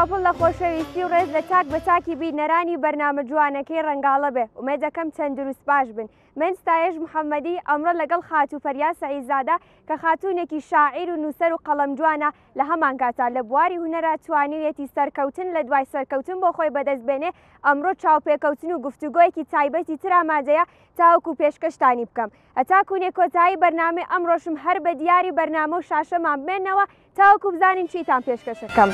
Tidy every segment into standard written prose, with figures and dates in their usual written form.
چاوپڵ لە خۆشەویستی و ڕێز لە چاک بە چاکی بینەرانی بەرنامە جوانەکەی ڕەنگاڵە بێ ومێدەکەم تەندروست باش بن. من ستایش محەممەدی ئەمڕۆ لەگەڵ خاتووپەریا سەعیدزادە کە خاتوونێکی شاعیر و نووسەر و قەڵەم جوانە لە هەمان کاتا لە بواری هونەرە توانیوێتی سەرکەوتن لە دوای سەرکەوتن بۆ خۆی بەدەستبێنێ. ئەمڕۆ چاوپێکەوتن و گفتوگۆیەکی تایبەتی ترامادەیە تاوەکو پێشکەشتانی بکەم. هەتاکوونێ کۆتایی بەرنامەی ئەمڕۆشم هەر بە دیاری بەرنامە و شاشەمان بمێنەوە تاوەکو بزانین چیتان پێشکەشەکەم.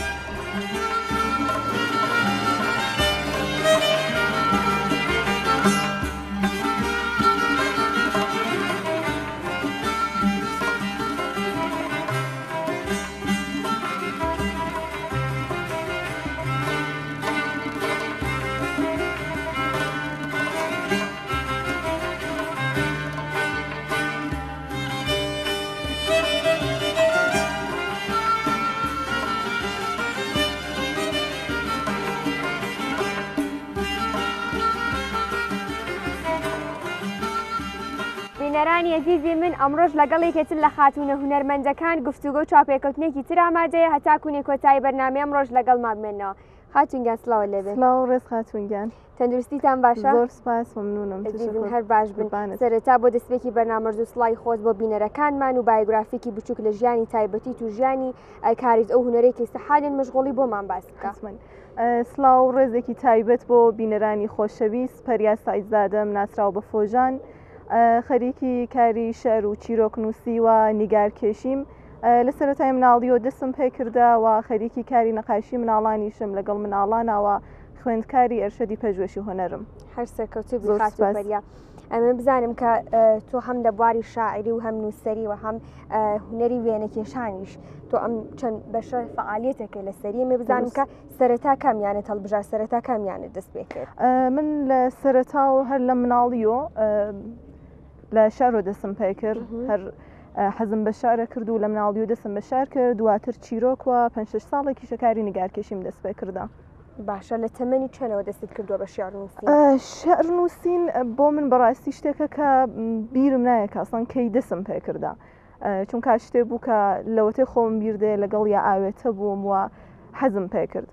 بینەرانی عزیزی من ئەمڕۆژ لەگەڵێکێتر لە خاتونە هونەرمەندەکان گفتوگۆ و چاپێکەوتنێکی تر ئامادەیە هەتاکوونێ کۆتایی بەرنامەی ئەمڕۆژ لەگەڵمان بمێنەوە. خاتونگیان سڵاوە لێبێ. سڵاو ڕێز خاتونگیان. تەندروستیتان باشە؟ زۆر سپاس مەمنونم. هەر باش بن. سەرەتا بۆ دەستپێکی بەرنامەرز و سڵای خۆت بۆ بینەرەکانمان و بایۆگرافیکی بچووک لە ژیانی تایبەتیت و ژیانی کاریز ئەو هونەرێکی سەحالین مەشغوڵی بۆمان باس بکە. سڵاو ڕێزێکی تایبەت بۆ بینەرانی خۆشەویست پەریا سەعیدزادەم ناسراو بە فۆژان خەریکی کاری شەعر و چیرۆکنووسی و نیگارکێشیم لە سەرەتای مناڵیەوە دەستم پێ کردە و خەریکی کاری نەقاشی مناڵانیشم لەگەڵ مناڵانەوە خوێندکاری ئەرشەدی پێشوەشی هۆنەرم. هەر سەرکەوتوی خاتووپەریا. ئەمە بزانم کە تۆ هەم لە بواری شاعری و هەم نووسەری و هەم هونەری وێنەکێشانیش تۆ ئەم چەند بەشە فعالیتەکە لە سەری ئێمە بزانم کە سەرەتا کامیانێت هەڵبژار سەرەتا کامیانێت دەست پێ کرد. من لە سەرەتا و هەر لە مناڵیۆ لە شارۆ دەستم پێ کرد هەر حەزم بە شارە کرد و لە مناڵی و دەستم بە شار کرد دواتر چیرۆکوە 5 ساڵێکی شەکاری نیگارکێشیم دەست پێ کردە. باشە لە تەمەنی چەنەوە دەستت کردووە بە شێعر نووسین؟ شێعر نووسین بۆ من بەڕاستی شتێکە کە بیرم نایە کە ئەسڵان کەی دەستم پێ کردە چونکە شتێ بوو کە لەوەتەی خۆم بیردێ لەگەڵ یا ئاوێتە بووم و حەزم پێ کرد.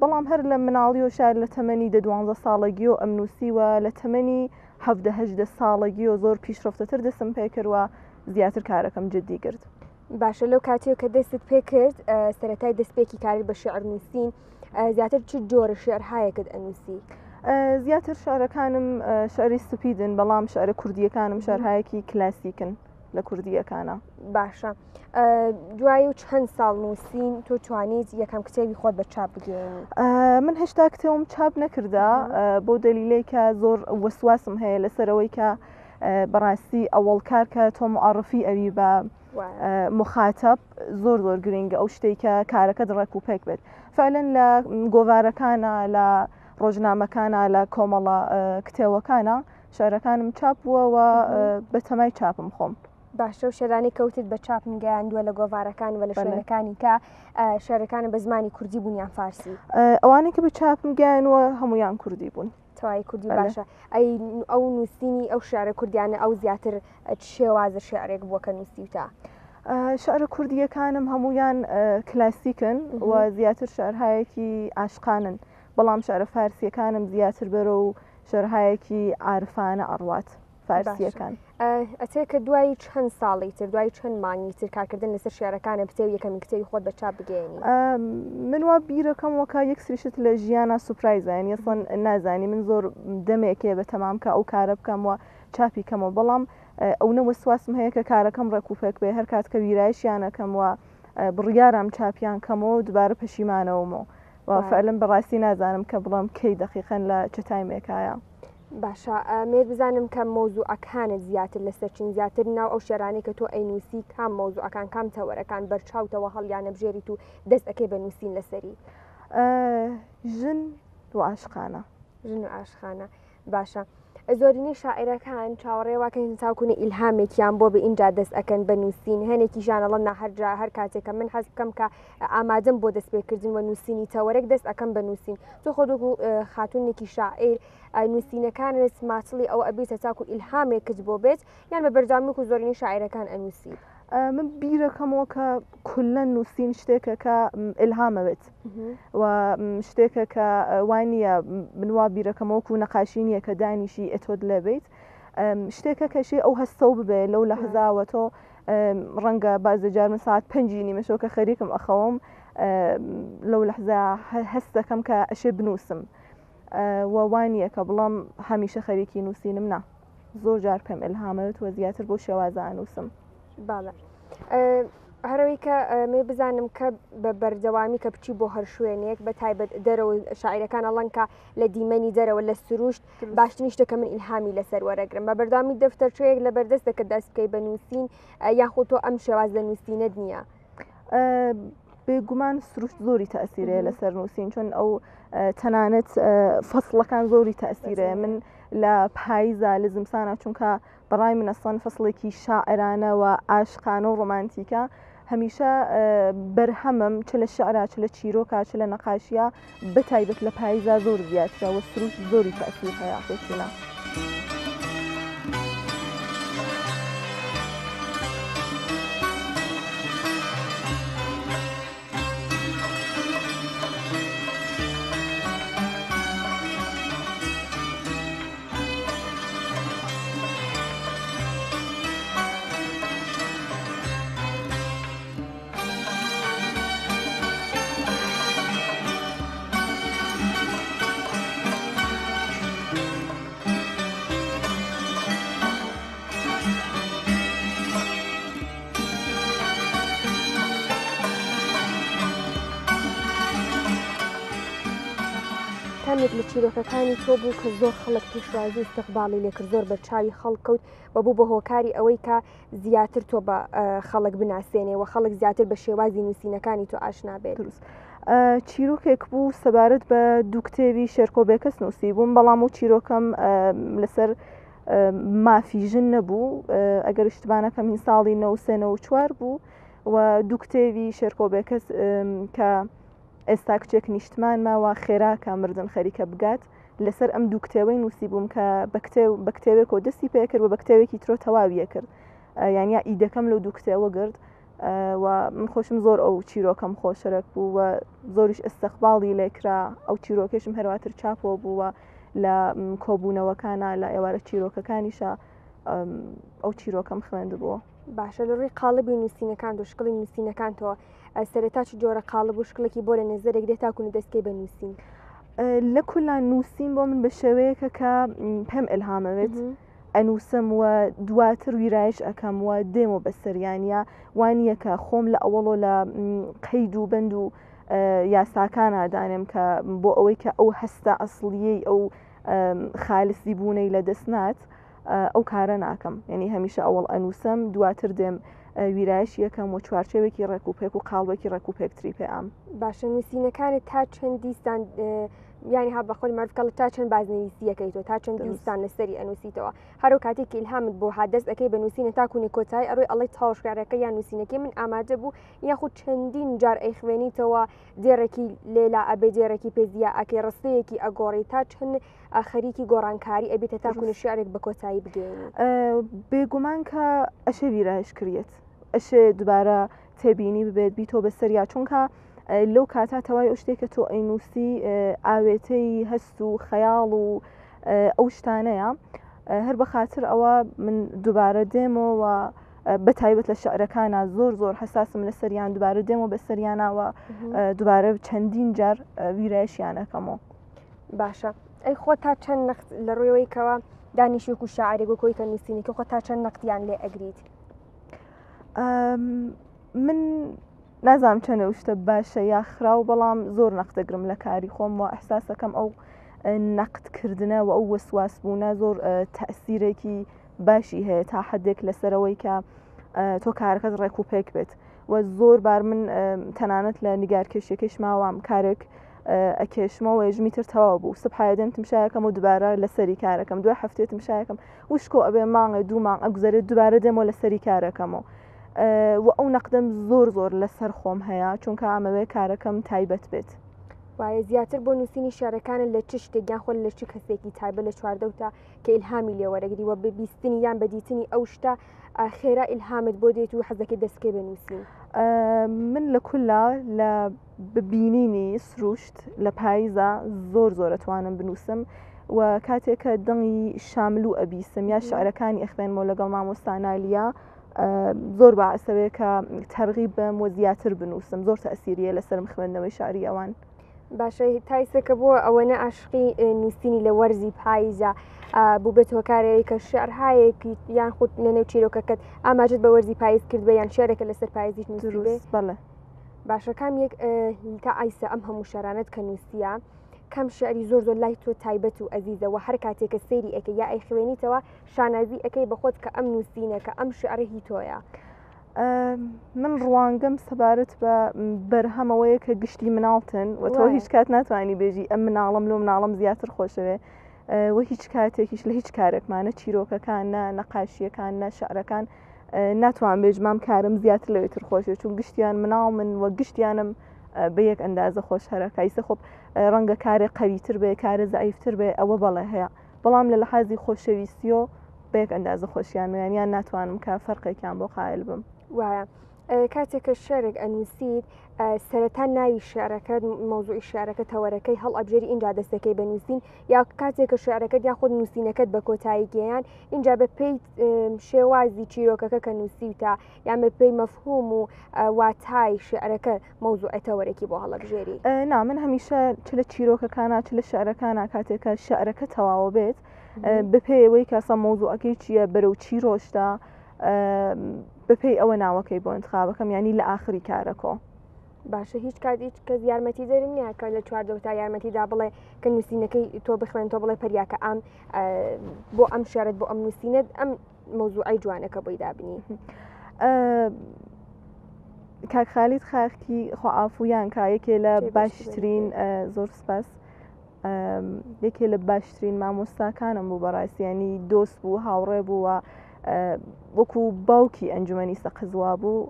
بەڵام هەر لە مناڵی و شار لە تەمەنی 12 ساڵگی و ئەم نووسیوە لە تەمەنی 17 ساڵگی و زۆر پیشرفتەتر دەستم پێ کردوە زیاتر کارەکەم جدی کرد. باشە لەو کاتێک کە دەستت پێ کرد سەرەتای دەستپێکی کاری بە شێعر نووسین زیاتر چ جۆرە شێعرهایەکت ئەنووسی؟ زیاتر شعرەکانم شعری سپیدن بەڵام شعرە کوردیەکانم شعرهایەکی کلاسیکن لە کوردیەکانە. باشە دوای و چەند ساڵ نووسین تۆ توانیت یەکەم کتێبی خۆت بە چاپ بگەێنی؟ من هێشتا کتێوم چاپ نەکردا بۆ دلیلەی کە زۆر وەسواسم هەیە لەسەرەوەی کە بەڕاستی ئەوەڵ کار کە تۆ معڕفی ئەوی بە مخاتب زۆر گرنگە ئەو شتێک کە کارەکە ڕێک و پێک بێت. فعلەن لە گۆڤارەکانە لە ڕۆژنامەکانە لە کۆمەڵە کتێوەکانە شعرەکانم چاپ بووەوە بە تەمای چاپم خۆم. باشە و شێرانی کەوتت بە چاپم گەیاندووە لە گۆڤارەکان و لە شوێنەکانی کە شێعرەکانە بە زمانی کوردی بوونیان فارسی؟ ئەوانەی کە بە چاپم گەیاندووە هەمویان کوردی بوون. تەواوی کوردی. باشە ئەو نووسینی ئەو شێعرە کوردیانە ئەو زیاتر شێوازە شێعرێک بووە کە نووسیوتە؟ شعرە کوردیەکانم هەمویان کلاسیکن و زیاتر شعرهایەکی عاشقانن بەڵام شعرە فارسیەکانم زیاتر بەرە و شعرهایەکی عارفانە ئەڕوات فارسیەکان. ئەتێ کە دوای چەند ساڵی تر دوای چەند مانگی تر کارکردن لەسەر شێعرەکانە بتێ یەکەمی کتێبی خۆت بە چاپ بگەێنی؟ من وا بیرەکەم وەکە یەک سریشت لە ژیانە سوپرایزانی ئەسڵەن نازانی من زۆر دەمێکێ بە تەمام کە ئەو کارە بکەم و چاپی کەمەوە بەڵام ئەو نەوەسواسم هەیە کە کارەکەم ڕێکوپێک بێ هەر کات کە ویرایشیانەکەم و بڕیارم چاپیان کەمەوە دووبارە پەشیمانەوەمەوە و فعلەن بەڕاستی نازانم کە بڵام کەی دەقیقەن لە چ تایمێکایە. باشە مێر بزانم کە مۆزوعەکانت زیاتر لەسەرچین زیاتر ناو ئەو شێعرانەی کە تۆ ئەینووسی کام مۆزوعەکان کام تەوەرەکان بەرچاوتەوە هەڵیانە بژێریت و دەست ئەەکەی بە نووسین لەسەری؟ ژن و عاشقانە. ژن و عاشقانە. باشە زۆرینەی شاعیرەکان چاوەڕێواکەن تاوکوونە ئیلهامێکیان بۆ بە ئینجا دەست ئەەکەن بە نووسین هەنێکی ژانەڵە ناهەرجا هەر کاتێکە من حەز بکەم کە ئامادەم بۆ دەستپێکردن و نووسینی تەوەرەک دەست ئەەکەم بە نووسین. تۆ خۆدوگو خاتونێکی شاعیر نووسینەکانت ماتڵی ئەو ئەبێتە تاکو ئیلهامێکت بۆ بێت یان بە بەردامی و زۆرینەی شاعیرەکان ئەنووسی؟ من بیرەکەمەوە کە کولەن نووسین شتێکە کە ئیلهامەوێت و شتێکە کە وانە بنوا بیرەکەمەوەکو نەقاشینیە کە دانیشی ئەتۆت لەبێت شتێکە کەشێ ئەو هەستە ببێ لەو لە حەزاوە تۆ ڕەنگە بازەجار من ساعت 5 نیمەشەوە کە خەریکم ئەخەوم لەو لەحزا هەستەکەم کە ئەشێ بنووسم وانە کە بڵام هەمیشە خەریکی نووسینم نا زۆر جار پێم ئیلهامەوێت وە زیاتر بۆ شێوازە ئەنووسم. باڵە هەروەی کە مێ بزانم کە بە بەردەوامی کە بچی بۆ هەر شوێنێک بە تایبەت دەرەوە شاعیرەکان ئەڵەنکە لە دیمەنی دەرەوە لە سروشت باشترین شتەکە من ئیلهامی لەسەر وەرەگرم بە بەرداوامی دەفتەرچەیەک لە بەردەستەکە دەست بکەی بە نووسین یاخۆ تۆ ئەم شێواز لە نووسینت نییە؟ بێگومان سروشت زۆری تەئسیرەیە لەسەر نووسین چۆن ئەو تەنانەت فەسڵەکان زۆری تەئسیرەیە من لە پاییزە لە زمسانە چونکە بەڕای منە سەن فەسڵێکی شاعرانە و عاشقانە و ڕۆمانتیکە هەمیشە بەرهەمم چ لە شعرا چ لە چیرۆکە چ لە نەقاشیە بەتایبەت لە پاییزە زۆر زیاترە و سروشت زۆری تەئسیر هەیە خۆشینە. کامێک لە چیرۆکەکانی تۆ بوو کە زۆر خەڵک پێشوازی استقباڵی لێکرد زۆر بەرچاوی خەڵکەوت و بوو بە هۆکاری ئەوەی کە زیاتر تۆ بە خەڵک بناسێنێ و خەڵک زیاتر بە شێوازی نووسینەکانی تۆ ئاشنا بێت. دروست چیرۆکێک بوو سەبارەت بە دوو کتێوی شێرکۆبێکەس نووسی بووم بەڵام و چیرۆکەم لەسەر مافیژن نەبوو ئەگەر شتبانەکەم هین ساڵی 1994 بوو و دوو کتێوی شێرکۆبێکەس کە ئێستا کچێک نیشتمان ماوە خێراکە مردن خەریکە بگات لەسەر ئەم دوو کتێوەی نووسی بووم کە بە کتێوێک و دەستی پێ کرد و بە کتێوێکی ترۆ تەواویە کرد یانیا ئیدەکەم لەو دوو کتێوە گرت و من خۆشم زۆر ئەو چیرۆکەم خۆشەرەک بوو و زۆریش ئەستەقباڵی لێکرا ئەو چیرۆکێشم هەرواتر چاپەوە بووە لە کۆبوونەوەکانە لە ئێوارە چیرۆکەکانیشە ئەو چیرۆکەم خوێندبووە. باشە لە ڕووی قاڵبی نووسینەکان تۆ شکڵی نووسینەکان تۆ سەرەتا چ جۆرە قاڵب و شکڵێکی بۆ لە نێزەرێک دێت تاکوونی دەستکەی بە نووسین؟ لە کولان نووسین بۆ من بە شێوەیەکە کە پێم ئیلهامەوێت ئەنووسم و دواتر ویرایش ئەەکەم و دێمە بەسەریانە وانە کە خۆم لە ئەوڵۆ لە قەید و بند و یاساکان ئادانم کە بۆ ئەوەی کە ئەو هەستە ئەسڵیەی ئەو خالسی بوونەی لە دەستنات ئەو کارە ناکەم یعنی هەمیشە ئەوڵ ئەنووسم دواتر دێم ویرایش یەکەم و چوارچێوێکی ڕێکوپێک و قاڵبێکی ڕێکوپێکتری پێ ئەم. باشە نووسینەکانت تا چەند دیستان ینی ها بەخۆی مەرفکەڵ تا چەند بازنویسیەکەیتەوە تا چەند دیستان لەسەری ئەنووسیتەوە هەرو کاتێکی ئیلهامت بۆ هادەست ئەەکەی بە نووسینە تاکوونی کۆتایی ئەڕۆی ئەڵی تاوشکارەکە یان نووسینەکەی من ئامادە بوو یاخود چەندین جار ئەی خوێنیتەوە دێڕێکی لێلا ئەبێ دێڕێکی پێزیە ئەکەی ڕستەیەکی ئەگۆڕی تا چەند خەریکی گۆڕانکاری ئەبێتە تاکوونی شعرێک بە کۆتایی بگەێنی. بێگومان کە ئەشە ویرایش کردێت ئەشێ دووبارە تێبینی ببێت بیتۆ بەسەریا چونکە لەو کاتا تەوای ئەو شتێکە تۆ ئەینووسی ئاوێتەی هەست و خەیاڵ و ئەو شتانەیە هەر بە خاطر ئەوە من دووبارە دێمەوە بەتایبەت لە شعرەکانە زۆر حساسم لە سەریان دووبارە دێمەوە بە سەریانەوە دووبارە چەندین جار ویرایشیانەکەمەوە. باشە ئەی خۆ تا چەند نەخت لە ڕوێەوەیکەوە دانیشێک و شاعرێک و کۆی کە نووسینێکی خۆ تا چەند نەختیان لێ ئەگریت؟ من نازام چەنە شتە باشە یاخراو بەڵام زۆر نەختەگرم لە کاری خۆم و ئەحساسەکەم ئەو نەقدکردنە و ئەو وەسواس بوونە زۆر تەئسیرێکی باشی هەیە تا حدێک لەسەرەوەی کە تۆ کارەکەت ڕێک و پێک بێت و زۆر بار من تەنانەت لە نیگارکێشیەکەش ماوام کارێک ئەکێشمەوە ێژمیتر تەواو بوو سبحایە دێم تمشایەکەم و دووبارە لەسەری کارەکەم دوای هەفتێ تمشایەکەم وشکۆ ئەبێ مانگە دوو مانگ ئەگوزارێت دووبارە دێمەوە لەسەری کارەکەمەوە و ئەو نەقدەم زۆر لەسەر خۆم هەیە چونکە ئەمەوێ کارەکەم تایبەت بێت. وایە زیاتر بۆ نووسینی شارەکانن لە چ شتێکیان خۆ لە چ کەسێکی تایبەت لە چواردەوتە کە ئیلهامی لێوەرەگری وە ببیستنی یان بەدیتنی ئەو شتە خێرا ئیلهامت بۆ دێت و حەزەکەی دەستکەی بنووسین. من لە کولا لە ببینینی سروشت لە پاییزە زۆر ئەتوانم بنووسم و کاتێککە دڵی شامل و ئەبیسم یا شعرەکانی ئەخوێنمەوە لەگەڵ مامۆستانالیا زۆر بەعسەوەیە کە تەرغیب بم و زیاتر بنووسم زۆر تەسیریە لەسەرم خوێندنەوەی شعری ئەوان. باشە تایسەکە بۆ ئەوەنە عاشقی نووسینی لە وەرزی پاییزە بوو بێت هۆکارەیە کە شعرهایەکی یان خودت لەنێو چیرۆکەکەت ئاماژت بە وەرزی پاییز کرد بە یان شعرێکە لەسەر پاییزیش نووسی بێ؟ بەڵێ. باشە کام یەک تا ئایسە ئەم هەموو شارانت کە نووسیە کەم شعری زۆر لای تۆ تایبەت و ئەزیزەوە هەر کاتێکە سەیری ئەەکە یا ئەی خوێنیتەوە شانازی ئەەکەی بەخۆت کە ئەم نووسینەکە ئەم شعرە هی تۆیە. من ڕوانگەم سەبارەت بە بەرهەمەوەیە کە گشتی مناڵتن و تۆ هیچ کات ناتوانانی بێژی ئەم مناڵم لۆ مناڵم زیاتر خۆشەوێ و هیچ کاتێکیش لە هیچ کارێکمانە چیرۆکەکان نەقاشیەکان نە شعرەکان ناتوان بێژمام کارم زیاتر لەوێتر خۆشێ چون گشتیان مناڵ من و گشتیانم بە یەک ئەندازە خۆش هەرەکایسە خۆب ڕەنگە کارێک قەویتر بێ کارە زعیفتر بێ ئەوە بەڵێ هەیە بەڵام لە لەحازی خۆشەویستیۆ بە یەک ئەندازە خۆشیان ویانیان ناتوانم کە فەرقێکیان بۆ قایل بم. وایە کاتێککە شارێک ئەنووسیت سەرەتا ناوی شارەکەت مۆزوعی شارەکە تەوەرەکەی هەڵ ئەبژێری اینجا دەستەکەی بنووسین یا کاتێککە شارەکەت یا خۆت نووسینەکەت بە کۆتاییگەیان اینجا بە پێی شێوازی چیرۆکەکە کە نووسیتە یان بە پێی مەفهوم و واتای شعرەکە مۆزوعی تەوەرەکی بۆ هەڵەبژێری؟ نا من هەمیشە چ لە چیرۆکەکانە چ لە شعرەکانە کاتێکە شعرەکە تەواوە بێت بەپێیەوەی کەسە مۆزوعەکەی چییە بەرەو چی ڕۆشتە بەپێی ئەوە ناوەکەی بۆ انتخابەکەم ینی لە ئاخری کارەکۆ. باشە هیچ کات هیچ کەس یارمەتی دەرن نیە کە لە چواردەوە تا یارمەتیدا بڵێ کە نووسینەکەی تۆ بخوێن تۆ بڵێ پەریاکە ئەم بۆ ئەم شارەت بۆ ئەم نووسینت ئەم مۆزوعی جوانەکە بۆی دابنی. کاک خالید خاکی خۆئافویان کا یەکێ لە باشترین زۆر سپاس یەکێ لە باشترین مامۆستاکانم بوو بەڕاستیانی دۆست بوو هاوڕێ بووە وەکو باوکی ئەنجومەنی سەقزوا بوو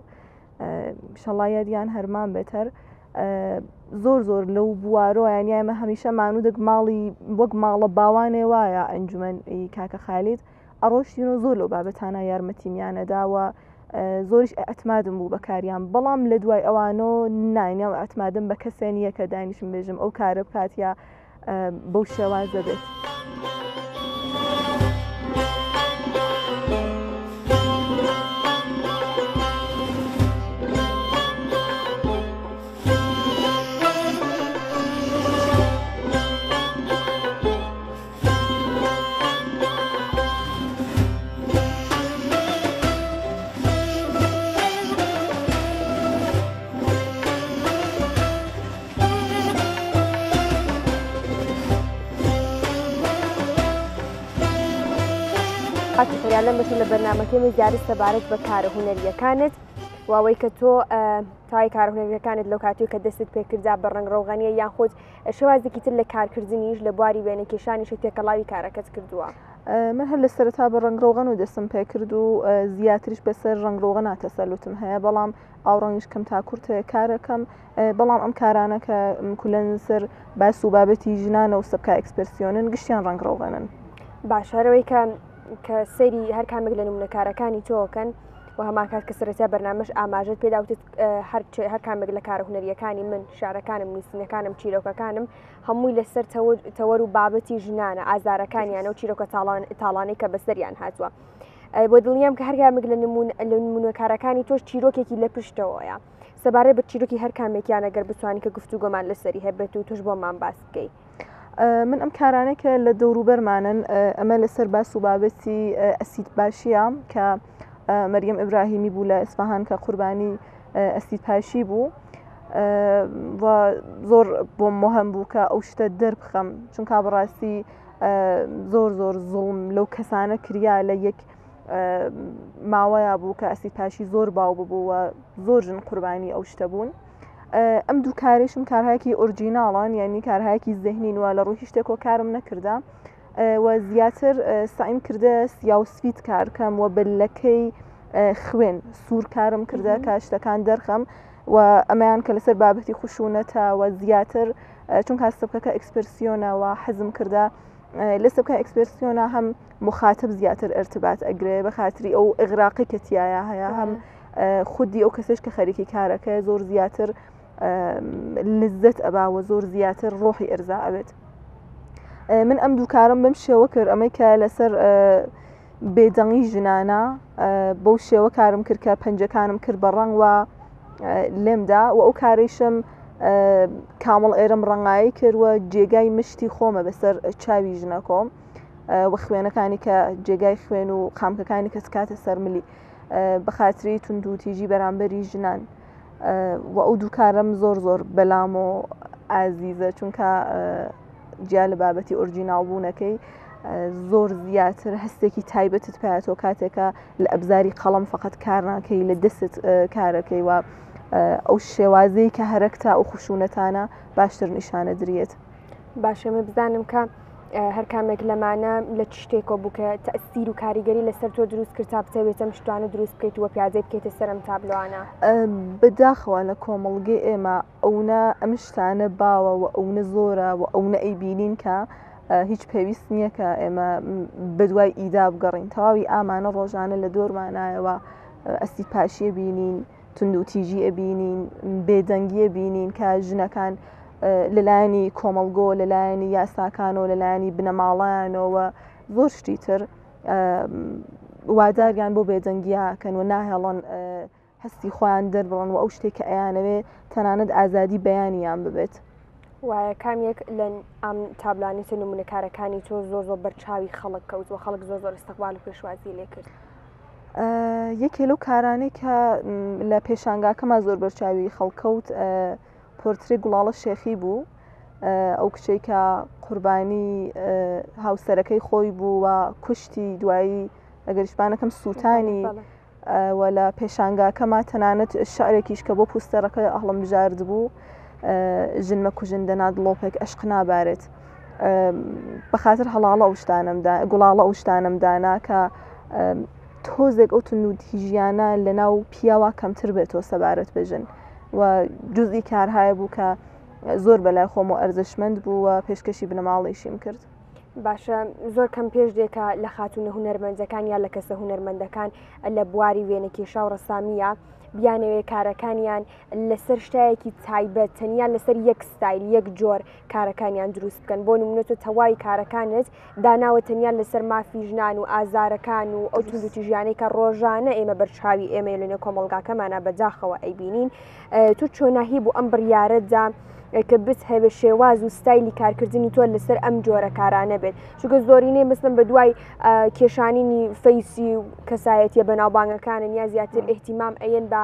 شەڵایەتیان هەرمان بێتەر زۆر لەو بوارۆ یانی ئەمە هەمیشە مانوودەک ماڵی وەک ماڵە باوانێ وایە ئەنجومەنی کاکە خالید ئەڕۆشتینەوە زۆر لەو بابەتانە یارمەتیمیانەداوە زۆریش ئەتمادم بوو بەکاریان بەڵام لە دوای ئەوانۆ ناینەوە ئەتمادم بە کەسێنیە کە دانیشم بێژم ئەو کارە بکاتیا بەو شێوازە بێت. لەم بەشی لە بەرنامەکەی دیارە سەبارەت بە کارە هونەریەکانت واوەی کە تۆ تای کارە هونەریەکانت لەو کاتوی کە دەستت پێکردا بە ڕنگڕەوغانیە یان خۆت شێوازێکی تر لە کارکردنیش لە بواری وێنەکێشانیش تێکەڵاوی کارەکەت کردووە. من هەر لە سەرەتا بە ڕنگڕۆغەن و دەستم پێکرد و زیاتریش بەسەر ڕنگڕۆغەنا تەسەلوتم هەیە بەڵام ئاوڕەنگیش کەم تا کورتەیە کارەکەم بەڵام ئەم کارانە کە کولەنسەر باس و بابەتی ژنانە و سەبکە ئەکسپرسیۆنن گشتیان ڕنگڕۆغەنن. باشەرەوەی کە سەیری هەر کامێک لە نمونەکارەکانی تۆکەن و هەماکات کە سەرەتا بەرنامەش ئاماژت پێداوتت هەر کامێک لە کارە هونەریەکانی من شارەکانم نووسینەکانم چیرۆکەکانم هەمووی لەسەر تەوەر و بابەتی ژنانە ئازارەکانیانە و چیرۆکە تاڵانەی کە بەسەریان هاتووە بۆ دڵنیام کە هەر کامێک لە نمونەکارەکانی تۆش چیرۆکێکی لە پشتەوەیە سەبارەت بە چیرۆکی هەر کامێکیان ئەگەر بتوانانی کە گفتوگۆمان لەسەری هەبێت و توش بۆمان باس بکەیت. من ئەم کارانێکە لە دەوروبەرمانن ئەمە لەسەر باس و بابەتی ئەسید باشیە کە مەریەم ئیبراهیمی بوو لە ئەسفەهان کە قوربانی ئەسید پاشی بوو و زۆر بۆم مۆهم بوو کە ئەو شتە دەربخەم چونکە بەڕاستی زۆر زوڵم لەو کەسانە کریا لە یەک ماوەیە بوو کە ئەسید پاشی زۆر باو ببوو و زۆر ژن قوربانی ئەو شتە بوون. ئەم دوو کارێشم کارهایەکی ئۆرجیناڵان یعنی کارهایەکی زەهنین و لە ڕووی شتێکۆ کارم نەکردا و زیاتر سعیم کردە سیاوسفیت کارکەم و بلەکەی خوێن سوور کارم کردە کە شتەکان دەرخەم و ئەمەیان کە لەسەر بابەتی خوشونەتە و زیاتر چونکە سبکەکە ئەکسپرسیۆنەوە حەزم کردا لە سبکە ئەکسپرسیۆنە هەم مخاتب زیاتر ارتباط ئەگرێ بە خاطری ئەو ئغراقی کە تایە هەیە هەم خودی ئەو کەسش کە خەریکی کارەکە زۆر زیاتر لذت ئەباوە زۆر زیاتر ڕۆحی ئەرزا ئەبێت. من ئەم دووکارم بەم شێوە کرد ئەمەی کە لەسەر بێدەنگی ژنانە بەو شێوە کارم کرد کە پەنجەکانم کرد بە ڕەنگ و لێمدا و ئەو کارێشم کامڵ ئێرەم ڕەنگایی کردوە جێگای مشتی خۆمە بەسەر چاوی ژنە کۆم و خوێنەکانی کە جێگای خوێن و خامکەکانی کەس کاتە سەرملی بە خاتری تونند و تیژی بەرامبەری ژنان و ئەو دووکارم زۆر زۆر بەلام و ئازیزە چونکە جیا لە بابەتی ئۆرجیناڵ بوونەکەی زۆر زیاتر هەستێکی تایبەتت پێێتەوە کاتێکە لە ئەبزاری قەڵم فقط کار ناکەی لە دەست کارەکەی و ئەو شێوازەی کە هەرەکتا ئەو خوشونەتانە باشتر نیشانە درێت. باشەمە بزانم کە هەر کامێک لەمانە لە چ شتێکەوە بووکە تەئسیر و کاریگەری لەسەر تۆ دروست کرد تا بتەوێتە شتوانە دروست بکەیت وە پیازەی بکەیتە سەرم تابلوانە بەداخەوە لە کۆمەڵگەی ئێمە ئەوە ئەم شتانە باوە و ئەوە زۆرە و ئەوە ئەیبینین کە هیچ پێویست نییە کە ئێمە بەدوای ئیدا بگەڕین تەواوی ئامانە ڕۆژانە لە دۆرمانایەوە ئەسی پاشیە بینین تونند و تیژی ئەبینین بێدەنگیە بینین کە ژنەکان لەلایەنی کۆمەڵگۆ لەلایەنی یاساکانەوە لەلایەنی بنەماڵیانەوە زۆر شتی تر واداریان بۆ بێدەنگیاکەن و ناهێڵن هەستی خۆیان دەربڕن و ئەو شتێک کە ئەیانەوێ تەنانەت ئازادی بەیانیان ببێت. وایە کامێک لە ئەم تابلانێتە نمونەکارەکانی تۆ زۆر زۆر بەرچاوی خەڵک کەوت و خەڵک زۆر زۆر استقبال و پێشوازی لێ کرد. یەکێ لەو کارانەی کە لە پێشانگاکەمە زۆر بەرچاوی خەڵکەوت پۆرتری گوڵاڵە شێخی بوو ئەو کچەی کە قوربانی هاوسەرەکەی خۆی بوو و کوشتی دوایی ئەگەریشبانەکەم سووتانی و لە پێشانگاکەمە تەنانەت شعرێکیش کە بۆ پوستەرەکە ئەهڵم بژارد بوو ژنمە کوژندەنا دڵۆپێک عشق نابارێت بەخاتر هەڵاڵە ئەو شتانەمدا گوڵاڵە ئەو شتانەمدانا کە تۆزێک ئەو تونند و تیژیانە لە ناو پیاوە کەمتر بێتەوە سەبارەت بژن و جزئی کارهایە بوو کە زۆر بەلای خۆم و ئەرزشمەند بوو و پێشکەشی بنەماڵیشیم کرد. باشە زۆر کەم پێش دێکە لە خاتونە هونەرمەندەکان یا لە کەسە هونەرمەندەکان لە بواری وێنەکێشا و ڕەسامیە بیانەوێ کارەکانیان لەسەر شتایەکی تایبەت تەنیا لەسەر یەک ستایل یەک جۆر کارەکانیان دروست بکەن بۆ نمونە تۆ تەواوی کارەکانت داناوە تەنیا لەسەر مافی ژنان و ئازارەکان و ئەو تونند و تیژیانەی کە ڕۆژانە ئێمە بەرچاوی ئێمە لەنێ کۆمەڵگاکەمانە بەداخەوە ئەیبینین تۆ چۆناهی بوو ئەم بڕیارەتدا کە بت هەبێ شێواز و ستایلی کارکردنی تۆ لەسەر ئەم جۆرە کارانە بێت چونکە زۆرینەی مەسڵەن بە دوای کێشانینی فەیسی و کەسایەتیە بەناوبانگەکانن یا زیاتر ئێحتیمام ئەیەن بە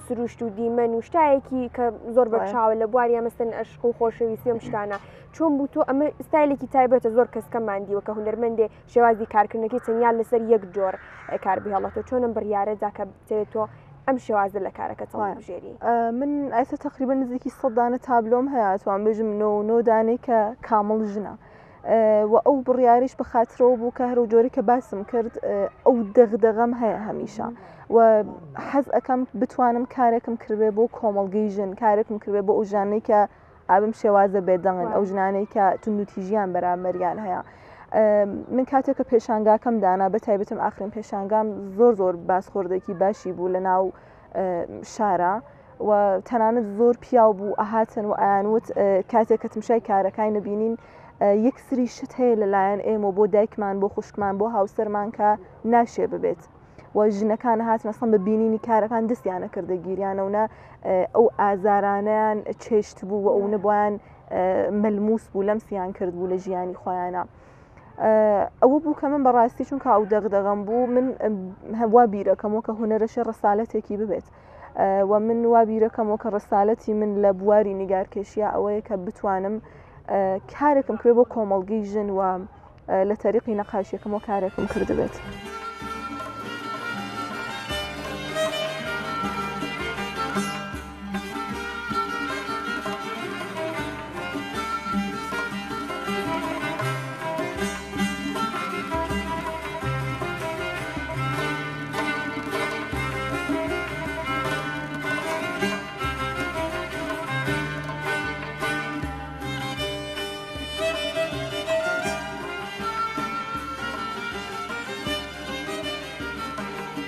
سروشت و دیمەن و شتایەکی کە زۆر بەرچاوە لە بواری مەسڵەن عشق و خۆشەویستی ئەم شتانە چۆن بوو تۆ ئەمە ستایلێکی تایبەتە زۆر کەسکە ماندیوە کە هونەرمەندێ شێوازی کارکردنەکەی تەنیا لەسەر یەک جۆر کار بهێڵێتەوە چۆنم بڕیارەدا کە بتێت تۆ ئەم شێوازە لە کارەکە بژێری من ئایسە تقریبا نزیکی 100 تابلۆم هەیە توان بژم نۆدانەی کە کامڵ ژنە و ئەو بڕیاریش بە خاطرەوە بوو کە هەرو جۆری کە باسم کرد ئەو دەغدەغەم هەیە هەمیشە و حەز ئەەکەم بتوانم کارێکم کردێ بۆ کۆمەڵگەی ژن کارێکم کردێ بۆ ئەو ژانەی کە ئابم شێوازە بێدەنگن ئەو ژنانەی کە تونند و تیژیان بەرامبەریان هەیە. من کاتێککە پێشانگاکەم دانا بە تایبەتم ئاخرین پێشانگام زۆر بازخۆردێکی باشی بوو لە ناو شارە و تەنانەت زۆر پیاو بوو ئاهاتن و ئایانوت کاتێک کە تمشای کارەکەی نبینین یەک سری شت هەیە لەلایەن ئێمە بۆ دایکمان بۆ خوشکمان بۆ هاوسەرمان کە ناشێ ببێت و ژنەکان هاتن مەسڵەن بە بینینی کارەکان دەستیانە کردە گیریانەوە ئەو ئازارانیان چێشت بوو و ئەو نەبوویان مەلموس بوو لەمسیان کرد بوو لە ژیانی خۆیانە. ئەوە بوو کە من بەڕاستی چونکە ئەو دەغدەغەم بوو من وا بیرەکەمەوە کە هونەرەشە ڕسالەتێکی ببێت و من وا بیرەکەمەوە کە ڕسالەتی من لە بواری نیگارکێشیە ئەوەیە کە بتوانم کارێکم کرد بۆ کۆمەڵگەی ژن و لە تەریقی نەقاشیەکەمەوە کارێکم کردبێت.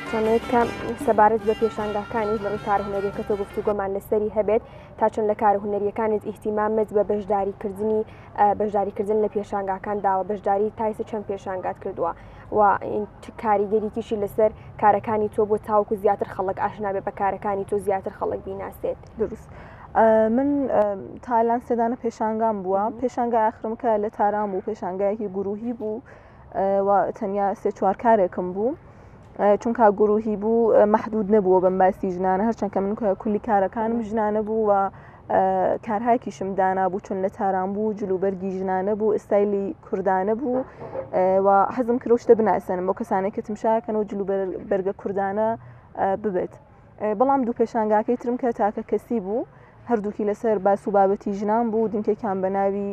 دەتوانێت کە سەبارەت بە پێشانگاکانی لە ڕووی کار هونەریەکەتەوە گفتوگۆمان لەسەری هەبێت تا چەند لە کار هونەریەکانت ئیحتیمامت بە بەشداریکردن لە پێشانگاکان داوە بەشداری تایسە چەند پێشانگات کردووە و کاریگەریکیشی لەسەر کارەکانی تۆ بۆ تاوکو زیاتر خەڵک ئاشنا بێ بە کارەکانی تۆ زیاتر خەڵک بیناسێت. دروست. من تایلان سێدانە پێشانگام بووە پێشانگای ئاخرم کە لە تاران بوو پێشانگایەکی گروهی بوو و تەنیا سێ چوار کارێکم بوو چونکە گروهی بوو مەحدود نەبووە بەم باسی ژنانە هەرچەند کە من کولی کارەکانم ژنانە بوو و کارهایکیشم دانا بوو چون لە تاران بوو جلوبەرگی ژنانە بوو ئستایلی کوردانە بوو و حەزم کرد شتە بناسەنم بۆ کەسانێک کە تمشاکەنەوە جلوبەرگە کوردانە ببێت. بەڵام دوو پێشانگاکەی ترم کە تاکە کەسی بوو هەردووکی لەسەر باس و بابەتی ژنان بوو دینکێکیان بە ناوی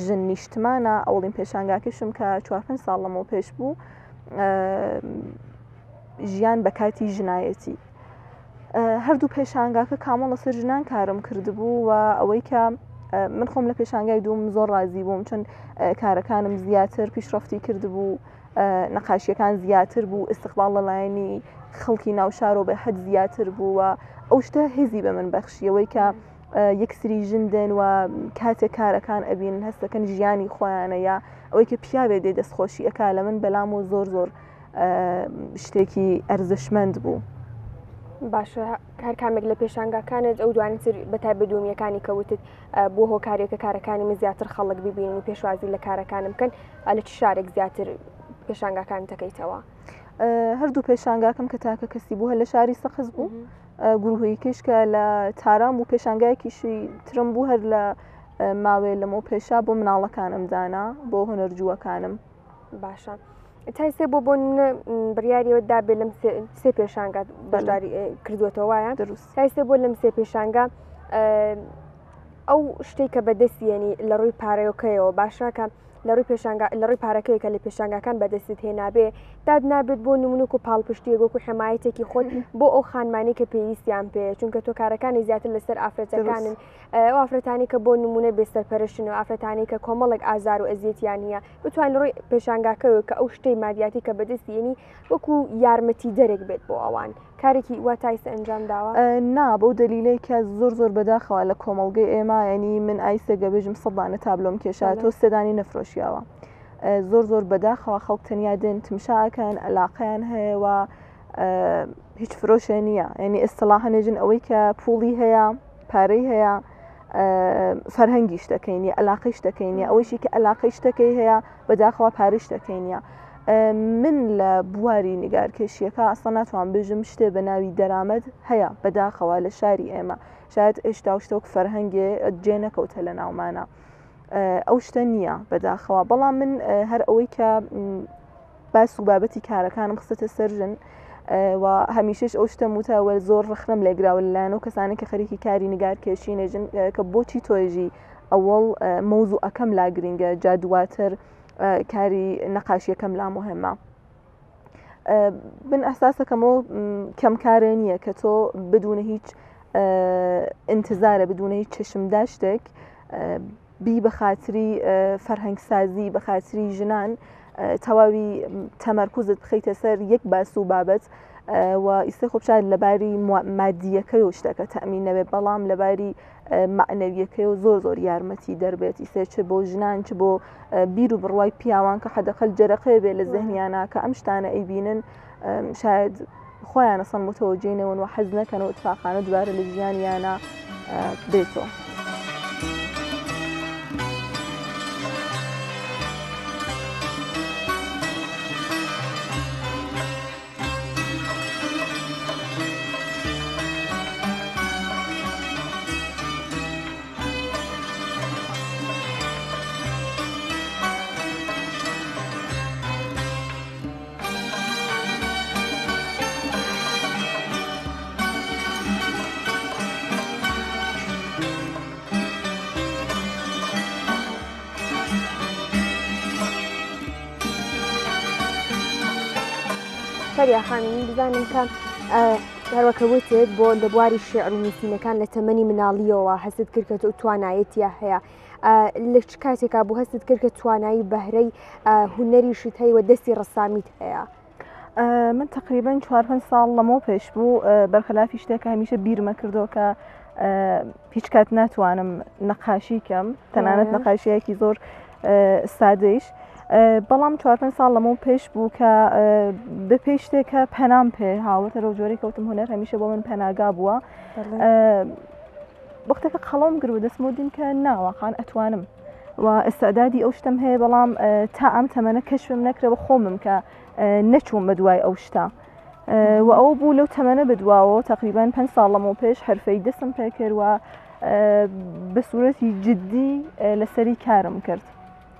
ژن نیشتمانە ئەوڵین پێشانگاکەشم کە 4-5 ساڵ لەمەوە پێش بوو ژیان بە کاتی ژنایەتی هەردوو پێشانگاکە کامۆ لەسەر ژنان کارم کردبوو و ئەوەی کە من خۆم لە پێشانگای دووم زۆر ڕازی بووم چون کارەکانم زیاتر پیشرفتی کردبوو نەقاشیەکان زیاتر بوو استقبال لەلایەنی خەڵکی ناوشارۆ بە حەد زیاتر بوو و ئەو شتە هێزی بە من بەخشیەوەی کە یەکسری ژندن و کاتێک کارەکان ئەبین هەستەکەن ژیانی خۆیانە یا ئەوەی کە پیاوێ دێ دەستخۆشی ئەکا لە من بەلام و زۆر شتێکی ئەرزشمەند بوو. باشە هەر کامێک لە پێشانگاکانت ئەو دوانتر بەتای بەدومیەکانی کەوتت بۆ هۆکارێکە کارەکانی من زیاتر خەڵک ببینن و پێشوازی لە کارەکانم بکەن لە چ شارێک زیاتر پێشانگاکان دەکەیتەوە؟ هەردوو پێشانگاکەم کە تاکە کەسی بوو هە لە شاری سەقز بوو گروهی کشکە لە تاران بوو پێشانگایەکیشی ترم بوو هەر لە ماوەی لەمەوە پێشا بۆ مناڵەکانم دانا بۆ هونەرجووەکانم. باشە تایسێ بۆ بڕیاریەوەدا بێ لەم سێ پێشانگات بەشداری کردوێتەوە وایە دروست تایسێ بۆ لەم سێ پێشانگا ئەو شتێک کە بەدەستیێنی لە ڕووی پارەیەکەیەوە باشاکە لە ڕووی پارەکەیەکە لە پێشانگاکان بەدەستت هێنابێ داد نابێت بۆ نمونوک و پاڵپشتیەگۆک و حمایەتێکی خۆت بۆ ئەو خانمانی کە پێویستیان پێ چونکە تۆ کارەکانی زیاتر لەسەر ئافرەتەکانن ئەو ئافرەتانی کە بۆ نمونە بێسەرپەرشتن و ئافرەتانی کە کۆمەڵێک ئازار و ئەزیەتیان هەیە بتوان لە ڕووی پێشانگاکەوە کە ئەو شتەی مادیاتی کە بەدەستیێنی وەکو یارمەتی دەرێک بێت بۆ ئەوان کارێکی وا تایسە ئەنجام داوە؟ نا بەو دلیلەی کە زۆر بەداخەوە لە کۆمەڵگەی ئێمە ینی من ئایسێگە بێژم سەدانە تابلۆم کێشا تۆ سێدانی نەفرۆشیاوە زۆر بەداخەوە خەڵک تەنیا دێن تمشاکەن علاقیان هەیە و هیچ فرۆشە نییە ینی ئێستەلاحە نێژن ئەوەی کە پوڵی هەیە پارەی هەیە فەرهەنگی شتەکەینی علاقی شتەکەینی ئەوەیشی کە علاقی شتەکەی هەیە بەداخەوە پارەی شتەکەینە. من لە بواری نیگارکێشیەکە ئەسڵ ناتوان بژم شتێ بە ناوی دەرامەد هەیە بەداخەوە لە شاری ئێمە شاید ئێشتا شتۆک فەرهەنگێ جێ نەکەوتە لە ناومانە ئەو شتە نییە بەداخەوە بەڵام من هەر ئەوەی کە باس و بابەتی کارەکانم خستە سەرژن و هەمیشەش ئەو شتە وتەوە زۆر ڕخنم لێگراوە لەلایەن و کەسانی کە خەریکی کاری نیگارکێشی نێژن کە بۆچی تۆژی ئەوڵ مەوزوع ئەەکەم لا گرینگە جا دواتر کاری نەقاشیەکەم لا مهمە. من ئەحساسەکەمەوە کەم کارێ نییە کە تۆ بدونە هیچ ئینتزارە بدونە هیچ چشمدا شتێک بی بە خاتری فەرهەنگسازی بە خاتری ژنان تەواوی تەمەرکوزت بخەیتە سەر یەک باس و بابەت و ئیسێ خۆبشاد لەباری مادیەکەی و شتەکە تەمین نەبێت بەڵام لەباری معنەویەکەی و زۆر یارمەتی دەربێت ئیسێ چ بۆ ژنان چ بۆ بیر و بڕوای پیاوان کە حەدەقەل جەرەقەیە بێ لە زەهنیانە کە ئەم شتانە ئەیبینن شاید خۆیان ئەسڵ متەوەجێنەوەن و حەز نەکەنەوە اتفاقانە دوبارە لە ژیانیانە بێتەوە. فەریا خانم بزانم کە هەروەکەوتێت بۆ لە بواری شێعر و نووسینەکان لە تەمەنی مناڵیەوە هەست کرد کە تۆ توانایەتە هەیە لە چ کاتێکا بوو هەست کرد کە توانایی بەهرەی هونەریشت هەیە و دەستی ڕەسامیت هەیە؟ من تقریبا 4-5 ساڵ لەمەوە پێش بوو بەرخلافی شتێکە هەمیشە بیرمە کردو کە هیچ کات ناتوانم نەقاشی کەم تەنانەت نەقاشیەکی زۆر سادەیش بەڵام 4-5 ساڵ لەمەوە پێش بوو کە بە پێی شتێکە پەنام پێ هاوتە لەو جۆرەی کەوتم هونەر هەمیشە بۆ من پەناگا بووە وەختەکە قەڵەم گرت و دەستمودیم کە ناواقعان ئەتوانم و ئێستادادی ئەو شتم هەیە بەڵام تا ئەم تەمەنە کەشفم نەکرێ بە خۆمم کە نەچووم بە دوای ئەو شتا و ئەو بوو لەو تەمەنە بدواوە تقریبان 5 ساڵ لەمەوە پێش حرفەی دەستم پێ کردوە بە سوورەتی جددی لەسەری کارم کرد.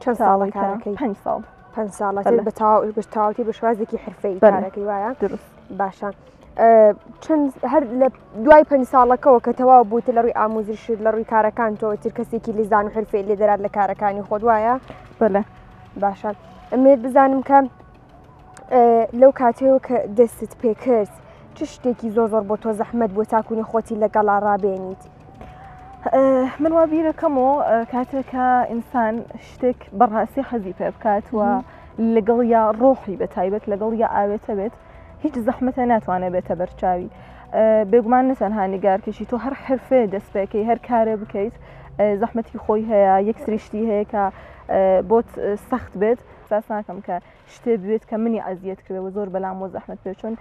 چەند ساڵی کارەکەی؟ 5 ساڵ. 5 ساڵەتی بە تەواوەتی بە شوازێکی حرفەی کارەکەی وایە؟ درست. باشە چەند هەر لە دوای 5 ساڵەکەەوە کە تەواو بووتە لە ڕووی ئامۆزیشت لە ڕووی کارەکان تۆ تر کەسێکی لیزان و حرفەی لێ دەرات لە کارەکانی خۆت وایە؟ بەڵێ. باشە ئەمێت بزانم کە لەو کاتەوە کە دەستت پێ کرد چ شتێکی زۆر بۆ تۆ زەحمەت بۆ تاکوونی خۆتی لەگەڵا ڕابێنیت؟ من وا بیرەکەمەوە کاتێکە ئینسان شتێک بەڕاستی حەزی پێ بکات و لەگەڵ یا ڕۆحی بە تایبەت لەگەڵ یا ئاوێتە بێت هیچ زەحمەتە ناتوانێت بێتە بەرچاوی بێگومان نەتەنها نیگارکەشی تۆ هەر حرفێ دەست پێکەی هەر کارێ بکەیت زەحمەتی خۆی هەیە یەک سریشتی هەیە کە بۆت سەخت بێت ساس ناکەم کە شتێ بێت کە منی ئەزیەت کردەوە زۆر بەلام و زەحمەت پێ چۆن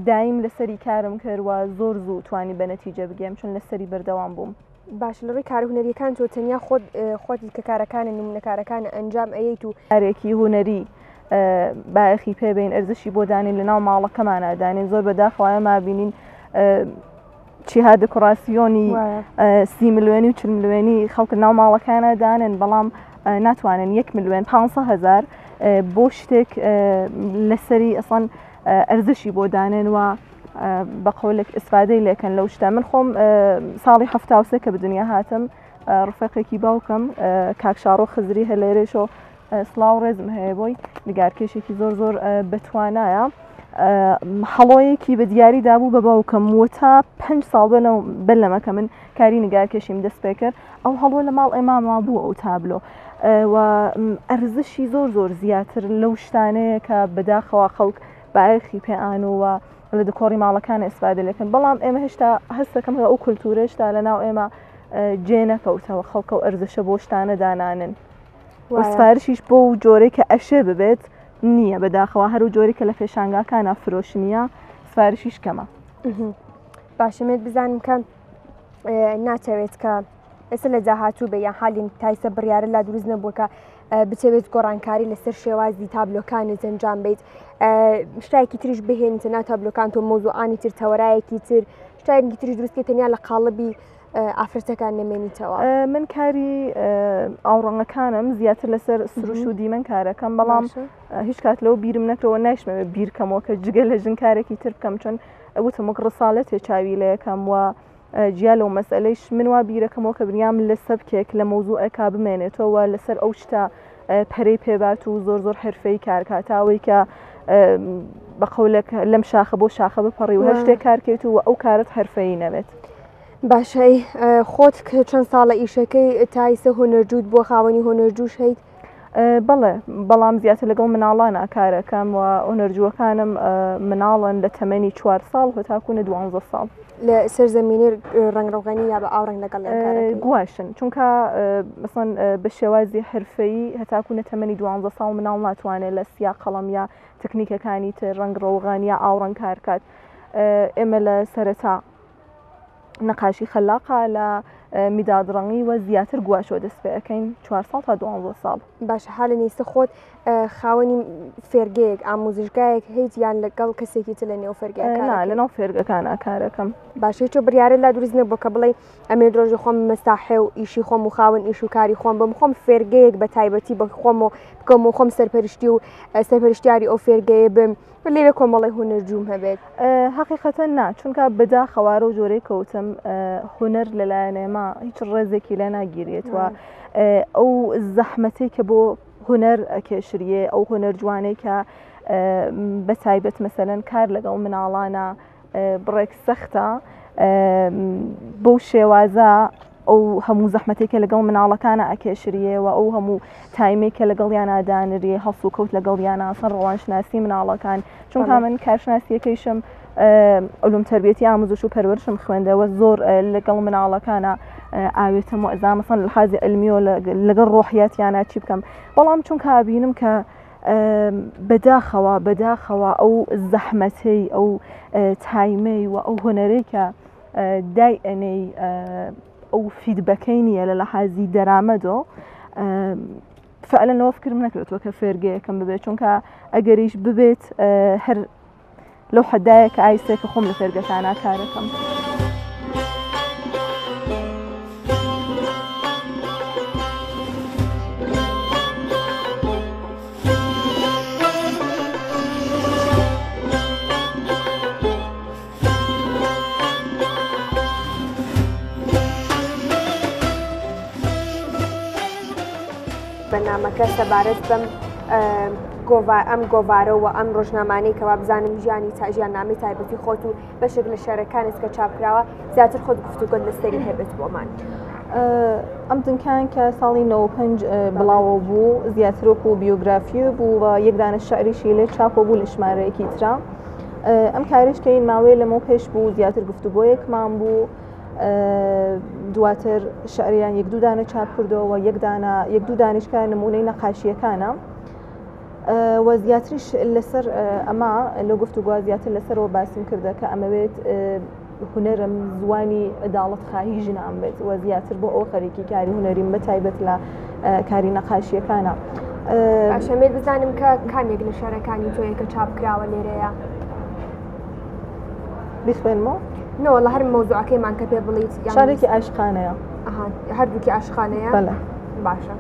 دایم لەسەری کارم کردوە زۆر زوو توانی بە نەتیجە بگەم چۆن لەسەری بەردەوام بووم. باش لە ڕووی کارهونەریەکان تۆ تەنیا خۆت کە کارەکانە نمونەکارەکانە ئەنجام ئەیەیت و کارێکی هوەری باەخی پێبین ئەرزشی بۆ دانین لە ناو ماڵەکەمانە دانین زۆر بەداخەوە ما بینین چیها دکۆراسیۆنی 30 ملیۆنی و 40 ملیۆنی خەڵک ناو ماڵەکانە دانن بەڵام ناتوانن 1 ملیۆن 500,000 بۆ شتێک لەسەری ئەسڵەن ئەرزشی بۆ دانن و بە قەولێک ئیسفادەی لێکەن لەو شتە. من خۆم ساڵی 1970 کە بە دنیا هاتم ڕفێقێکی باوکم کاکشاڕۆ خزری هە لێرێشۆ سڵاو ڕێزم هەیە بۆی نیگارکێشێکی زۆر بەتوانایە هەڵۆیەکی بە دیاری دابوو بە باوکەم و تا 5 ساڵ بەر لەمەکە من کاری نیگارکێشیم دەست پێ کرد ئەو هەڵۆ لە ماڵ ئێماما بوو ئەو تابلۆ و ئەرزشی زۆر زیاتر لەو شتانەیە کە بەداخەوە خەڵک باەخی پێیان و لە دکۆڕی ماڵەکان ئێسفادە لەکەن بەڵام ئێمە هێشتا هەستەکەم ئەو کولتورێشتا لە ناو ئێمە جێ نەکەوتەوە خەڵکە و ئەرزشە بۆ شتانە دانانن سفارشیش بۆ و جۆرەی کە ئەشێ ببێت نییە بەداخەوە هەر و جۆری کە لە فێشانگاکانە فرۆشنیە سفارشیش کەمە. باشەمێت بزانم کە ناتەوێت کە ئێستا لە جاهاتوو بە یان حالین تایسە بڕیارە لا دروست نەبووە کە بچەوێت گۆڕانکاری لەسەر شێوازی تابلۆکانت ئەنجام بیت شتایەکی تریش بهێنیتە ناو تابلۆکان تۆ مۆزوعانی تر تەوەرایەکی تر شتایەکی تریش دروستکە تەنیا لە قاڵبی ئافرەتەکان نەمێنیتەوە. من کاری ئاوڕەنگەکانم زیاتر لەسەر سروش و دیمەن کارەکەم بەڵام هیچ کات لەو بیرم نەکەوە نایشمەوێت بیرکەمەوە کە جگە لە ژن کارێکی تر بکەم چۆن ئەوتم وەک ڕساڵەت تێچاوی لە یەکەم و جیا لەو مەسئلەیش من وا بیرەکەمەوە کە بنیام لە سەبکێک لە مۆزوعەکە بمێنێتەوە لەسەر ئەو شتە پەرەی پێبات و زۆر حرفەی کارکاتاوەی کە بە قەولێک لەم شاخە بۆ شاخە بپەڕی و هەر شتێک کارکەیت و ئەو کارت حرفەیی نەبێت. باشەی خۆت کە چەند ساڵە ئیشەکەی تایسە هونەرجووت بۆ خاوەنی هونەرجووش هەیت؟ بەڵێ بەڵام زیاتر لەگەڵ مناڵانە کارەکەم و هونەرجووەکانم مناڵن لە تەمەنی 4 ساڵ هەتاکوونە 12 ساڵ لە سەرزەمینی ڕنگڕۆغانی یا بە ئاوڕنگ لەگەڵ گواشن چونکە مەسەن بە شێوازی حرفەیی هەتاکوونە تەمەنی 12 ساڵ مناڵ ناتوانێت لە سیا قەڵەم یا تەکنیکەکانی تر ڕنگڕۆغان یا ئاوڕنگ کارکات. ئێمە لە سەرەتا نەقاشی خەلاقە لە میدادڕەنگی و زیاتر گواشۆ دەست پێ ئەەکەین 4 ساڵ تا 12 ساڵ. باشە حالە نیستە خۆت خاوەنی فێرگەیەک ئامۆزشگایەک هەیت یان لەگەڵ کەسێکی تر لە نێو فێرگەکان؟ لەناو فێرگەکانە کارەکەم. باشە چۆ بڕیارە لا دروست نەبووە کە بڵێ ئەمێ درۆژی خۆم مەستاحێ و ئیشی خۆم و خاوەن ئیش و کاری خۆم بم خۆم فێرگەیەک بە تایبەتی بە خۆم و بکەم و خۆم سەرپەرشتی و سەرپەرشتیاری ئەو فێرگەیە بم لێوێ کۆمەڵی هونەرجووم هەبێت. حقیقەتەن نا چونکە بەدا خەوارە و جۆرەی کەوتم هونەر لەلایەن ئێمە هیچ ڕێزێکی لە ناگیرێتەوە ئەو زەحمەتەی کە بۆ هونەر ئەکێشریە ئەو هونەر جوانەی کە بە تایبەت مەسەلەن کار لەگەڵ مناڵانە بڕێک سەختە بەو شێوازە ئەو هەموو زەحمەتێکە لەگەڵ مناڵەکانە ئەکێشریەوە ئەو هەموو تایمێکە لەگەڵ یانادانرێ هەڵسو و کەوت لەگەڵ یاناسەر ڕەوانشناسی مناڵەکان چونکە من کارشناسیەکەیشم علوم تربیەتی ئاموزش و پەروەرشم خوێندەوە زۆر لەگەڵ مناڵەکانە ئاوێتم و ئەزامەسەن لە حازی ئەلمی و لەگەڵ ڕۆحیاتیانە چی بکەم بەڵام چونکە بینم کە بەداخەوە ئەو زەحمەتەی ئەو تایمەی و ئەو هۆنەرەی کە دای ئەنەی ئەو فیدبەکەی نییە لە حازی دەرامەدۆ فعلەنەوە فکرم نەکرێتەوە کە فێرگەیەکەم ببێت چونکە ئەگەریش ببێت هەر لەو حەدایە کە ئایسێکە خۆم لە فێرگەکانە کارەکەم. بەنامەکە سەبارەت بەم ئەم گۆڤارە و ئەم ڕۆژنامانەی کەوا بزانم ژیانی ژیاننامەی تایبەتی خۆت و بەشێک لە شارەکانت کە چاپکراوە زیاتر خۆت گفتوگۆت لەسەری هەبێت بۆمان. ئەم دنکان کە ساڵی 95 بڵاوە بوو زیاترۆک و بیۆگرافی بوو و یەک دانە شعریشی لێ چاپۆ بوو لە ژمارەیەکی ترا. ئەم کاریشکەین ماوەیە لەمەوە پێش بوو زیاتر گفتوگۆیەکمان بوو دواتر شعریان یەک دوو دانە چاپ کردەوە یەک دوو دانیشکە نمونەی نەقاشیەکانە و زیاتریش لەسەر ئەمە لە گفتوگۆ زیاتر لەسەرەوە باسیم کردە کە ئەمەوێت هونەرم زوانی عداڵەتخواهی ژنان بێت و زیاتر بۆ ئەو خەریکی کاری هونەریم بەتایبەت لە کاری نەقاشیەکانە. باشەمێت بزانم کە کامێک لە شارەکانی تۆیە کە چاپکراوە لێرەیە بیخوێنمەوە؟ نەوە لە هەر مەوزوعەکەیمان کە پێ بڵیت شارێکی ئاشقانەیە. هەردووکی ئاشقانەیە؟ بەڵێ. باشە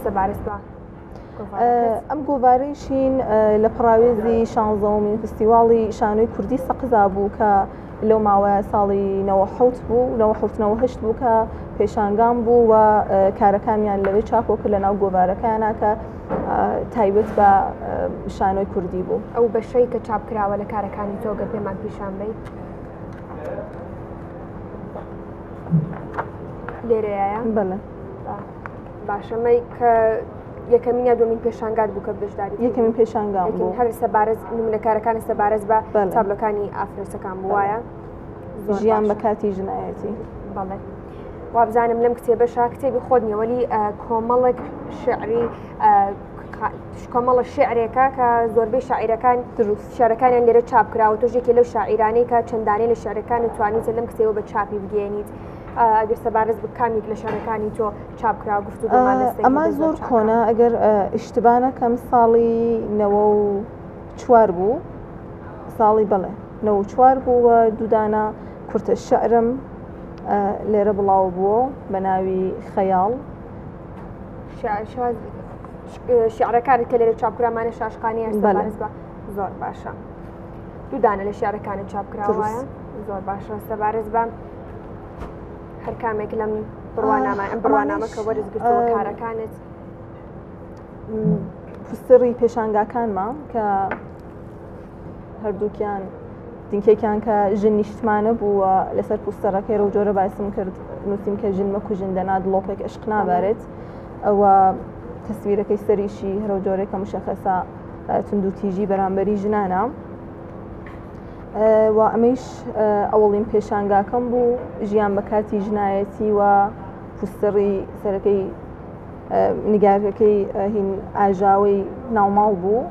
سەبارەت بە ئەم گۆڤارەیشین لە پڕاوێزی 16مین فستیواڵی شانۆی کوردی سەقزا بوو کە لەو ماوەیە ساڵی 97 بوو 98 بوو کە پێشانگام بوو و کارەکانیان لەوێ چاپۆ کرد لەناو گۆڤارەکانە کە تایبەت بە شانۆی کوردی بوو. ئەو بەشەی کە چاپکراوە لە کارەکانی تۆگە پێمان پیشان بیت لێرەیە؟ بەڵێ. باشەمەی کە یەکەمینە دومین پێشانگات بوو کە بەشداری یەکەمین پێشانگام بوو هەر سەبارەت نمونەکارەکانی سەبارەت بە تابلۆکانی ئافرەتەکان بووایە ژیان بە کاتی ژنایەتی. بەڵێ وابزانم لەم کتێبەشا کتێبی خۆت نییە وەلی کۆمەڵێک شعری کۆمەڵە شعرێکە کە زۆربەی شاعیرەکان شارەکانیان لێرە چاپکراوە تۆژێکی لەو شاعیرانەی کە چەندانەی لە شارەکان توانیتە لەم کتێبە بە چاپی بگەێنیت ئەگەر سەبارەت بە کامێک لە شارەکانی تۆ چاپکرا گفتوگۆمان لەسەر ئەمە زۆر کۆنا ئەگەر ئیشتبانەکەم ساڵی 94 بوو ساڵی بەڵێ 94 بوو و دوودانە کورتە شعرم لێرە بڵاو بووە بە ناوی خەیاڵ شعرەکانی کە لێرە چاپکرامانە شاشقانیە سەبارەت بە زۆر باشە دوودانە لە شارەکانی چاپکراوایە زۆر باشە سەبارەت بە هەر کامێک لەم بڕوانامە کە وەرزگرتووە کارەکانت پوستری پێشانگاکانمان کە هەردووکیان دینکێکیان کە ژن نیشتمانە بووە لەسەر پوستەرەکەی ڕەو جۆرە باسم کرد نووسیم کە ژن مەکو ژندەنا دڵۆپێک عشق نابارێت ئەوە تەسویرەکەی سەریشی هەرو جۆرێکە مشەخەسە تونندوتیژی بەرامبەری ژنانە و ئەمەش ئەوڵین پێشانگاکەم بوو ژیان بە کاتی ژنایەتی و پوستەڕی سەرەکەی نیگارەکەی هین ئاژاوی ناوماڵ بوو